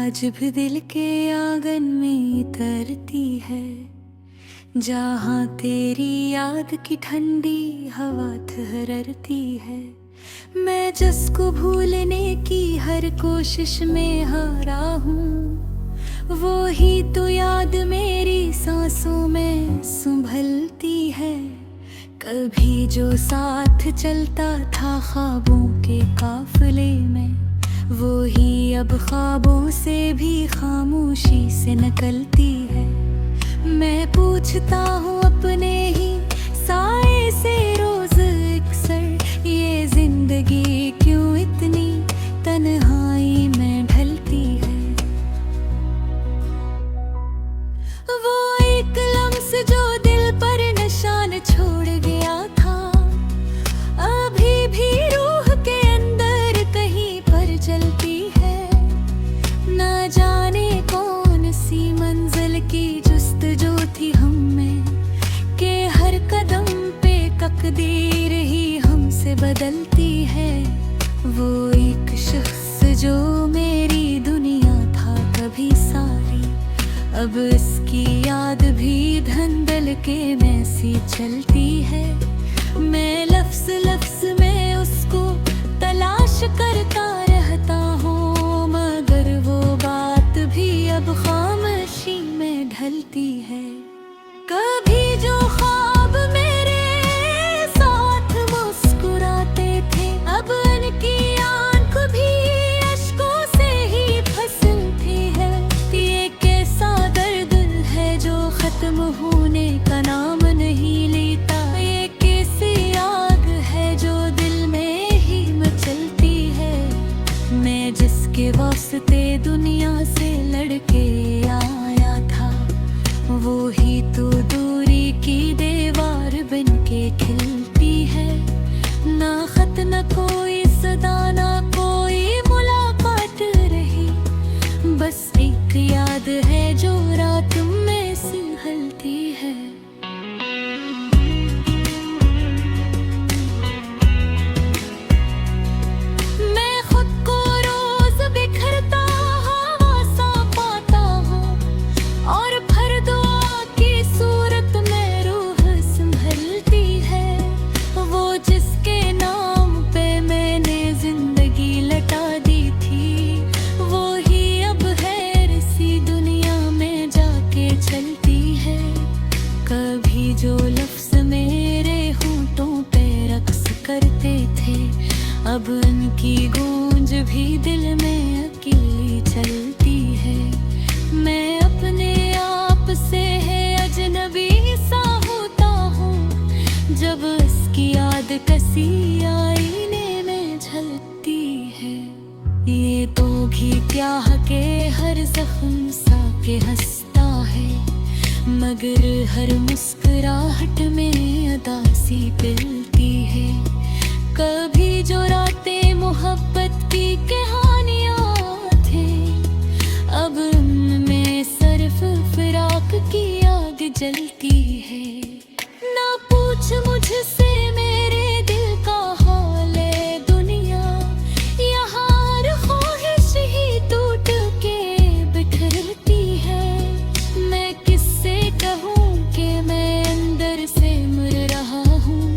आज भी दिल के आंगन में तरती है, जहाँ तेरी याद की ठंडी हवा ठहरती है। मैं जिसको भूलने की हर कोशिश में हारा हूँ, वो ही तो याद मेरी सांसों में संभलती है। कभी जो साथ चलता था ख्वाबों के काफिले में, वो ही अब ख्वाबों से भी खामोशी से निकलती है। मैं पूछता हूँ अपने ही साए से रोज अक्सर, ये जिंदगी क्यों इतनी तन्हाई में ढलती है। वो एक लम्स जो दिल पर निशान छोड़ गया था, अभी भी रूह के अंदर कहीं पर चलती है। ना जाने कौन सी मंजिल की जुस्तजू थी हम में, के हर कदम पे तकदीर ही हमसे बदलती है। वो एक शख्स जो मेरी दुनिया था कभी सारी, अब इसकी याद भी धंधल के में सी चलती है। मैं लफ्ज़ लफ्ज़ में उसको तलाश करता रहता हूँ, मगर वो बात भी अब खामोशी में ढलती है। कभी जो ख्वाब मेरे साथ मुस्कुराते थे, अब उनकी आंख भी अश्कों से ही फंसती है। ये कैसा दर्द है जो खत्म होने का नाम नहीं लेता, ये कैसी आग है जो दिल में ही मचलती है। मैं जिसके वास्ते दुनिया से लड़के आया था, वो ही तो दूरी की दीवार बन के खिलती है। ना खत न कोई सदा, ना कोई मुलाकात रही, बस एक याद है जो रात में संभलती है। मैं खुद को रोज बिखरता हवा सा पाता हूँ, और भर दुआ की सूरत में रूह संभलती है। वो जिसके नाम पे मैंने जिंदगी लटा दी थी, वो ही अब है इसी दुनिया में जाके चलती है। कभी जो लफ्ज़ मेरे होंठों पे रक्स करते थे, अब उनकी गूंज भी दिल में अकेली चलती है। मैं अपने आप से है अजनबी सा होता हूँ, जब उसकी याद कसी आईने में झलकती है। ये तो भी क्या के हर जख्म सा के हंसता है, मगर हर मुस्कुराहट में अदासी पिलती है। कभी जो रातें मोहब्बत की कहानियाँ थे, अब उनमें सिर्फ फिराक की आग जलती है। ना पूछ मुझसे मेरे दिल का हाल है दुनिया, यहाँ हर ख्वाहिश ही टूट के बिखरती है। मैं किससे कहूँ कि मैं अंदर से मर रहा हूँ,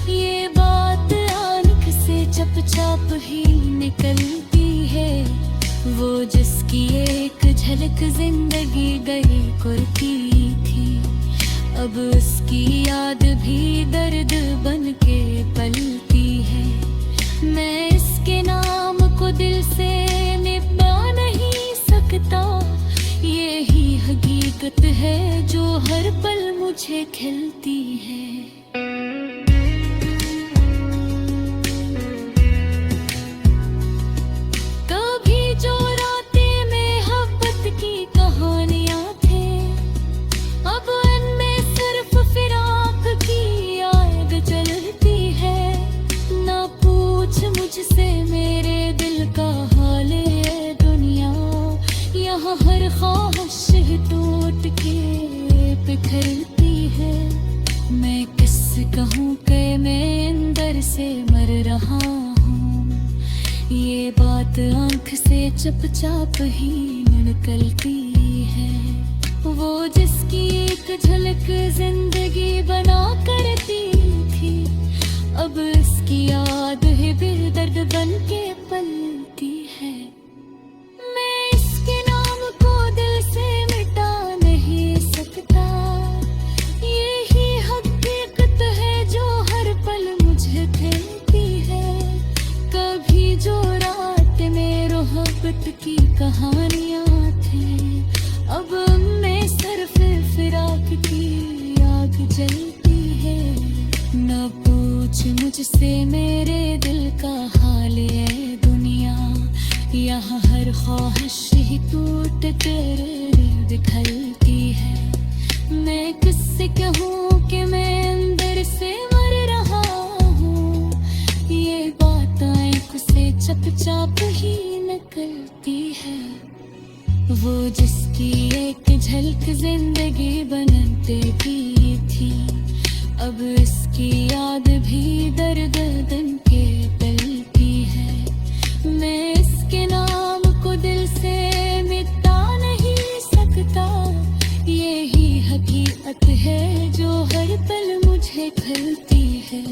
ये बात आंख से चुपचाप ही निकलती है। वो जिसकी एक झलक जिंदगी गई करती थी, अब उसकी याद भी दर्द बन के पलती है। मैं इसके नाम को दिल से निभा नहीं सकता, यही हकीकत है जो हर पल मुझे खिलती है। कभी जो रातें मोहब्बत की कहानियाँ थे, अब उनमें सिर्फ फिराक की आग जलती है। ना पूछ मुझसे मेरे दिल का हाल है दुनिया, यहाँ हर ख्वाहिश टूट के बिखरती है। मैं किससे कहूँ कि मैं अंदर से मर रहा हूँ, ये बात आंख से चुपचाप ही निकलती है, वो जिसकी एक झलक जिंदगी बना करती थी, अब इसकी याद ही बेदर्द बन के पलती है। मैं इसके नाम को दिल से मिटा नहीं सकता, यही हकीकत है जो हर पल मुझे खेलती है। कभी जो रात में मोहब्बत की कहानियाँ थी, अब उनमें सिर्फ फिराक की आग जलती है। न पूछ मुझसे मेरे दिल का हाल है दुनिया, यहाँ हर ख्वाहिश ही टूट कर बिखरती है। मैं किससे कहूँ कि मैं अंदर से मर रहा हूँ, ये बात आँख से चुपचाप ही निकलती है। वो जिसकी एक झलक जिंदगी बनते की थी, अब इसकी याद भी दर्द बन के पलती है। मैं इसके नाम को दिल से मिटा नहीं सकता, यही हकीकत है जो हर पल मुझे खलती है।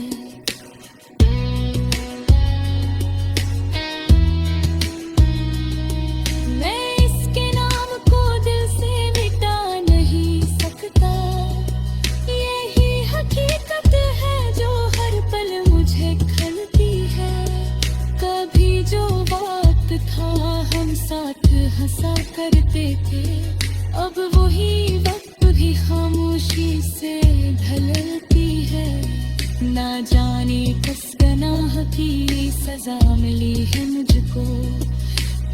था हम साथ हंसा करते थे, अब वही वक्त भी खामोशी से ढलती है। ना जाने किस गुनाह की सजा मिली है मुझको,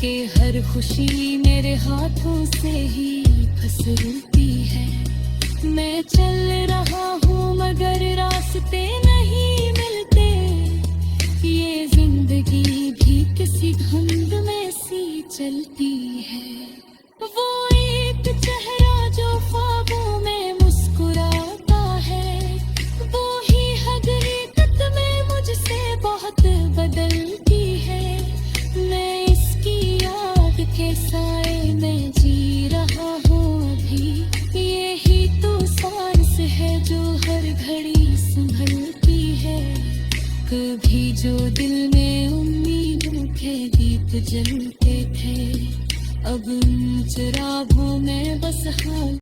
कि हर खुशी मेरे हाथों से ही फिसलती है। मैं चल रहा हूँ मगर रास्ते नहीं मिलते, ये जिंदगी भी किसी धुंध में सी चलती है। वो एक चेहरा जो ख्वाबों में मुस्कुराता है, वो ही हकीकत में मुझसे बहुत बदलती है। मैं इसकी याद के साए में जी रहा हूँ अभी, यही तो सांस है जो हर घड़ी संभलती है। कभी जो दिल में उम्मीदों के दीप जलते थे, अब उन चिरागों में बस हाल